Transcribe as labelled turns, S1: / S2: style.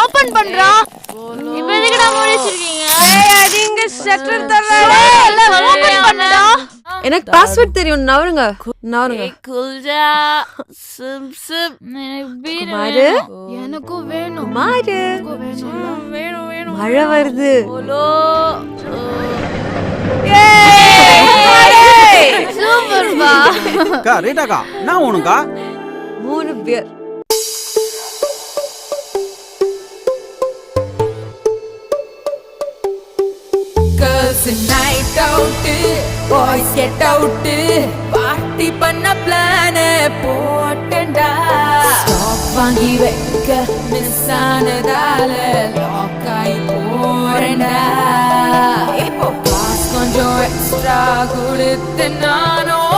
S1: Open பண்றா. இப்போ எதுக்குடா மூடி வச்சிருக்கீங்க?
S2: ஏய் அடிங்க ஷட்டர் தரடா.
S1: ஓபன் பண்ணுடா.
S2: எனக்கு பாஸ்வேர்ட் தெரியும். நவருங்க.
S1: குல்ஜா சிம் சிம் எனக்கு
S2: மாறு.
S1: எனக்கும் வேணும்.
S2: மாறு.
S1: வேணும் வேணும்.
S2: மழை வருது.
S1: ஓலோ
S2: ஏய்
S1: சூப்பர் பா.
S3: அக்கா ரேட்டாக்கா நான் உனக்கா
S2: 3 beer.
S4: Girls night out, boys get out. Party பண்ண plan போட்டேன்டா. Stop வாங்கி வைக்க மிஸ் ஆனதால lock ஆகி போறேன்டா. இப்போ பாஸ் கொஞ்சம் எக்ஸ்ட்ரா கொடுத்து நானும்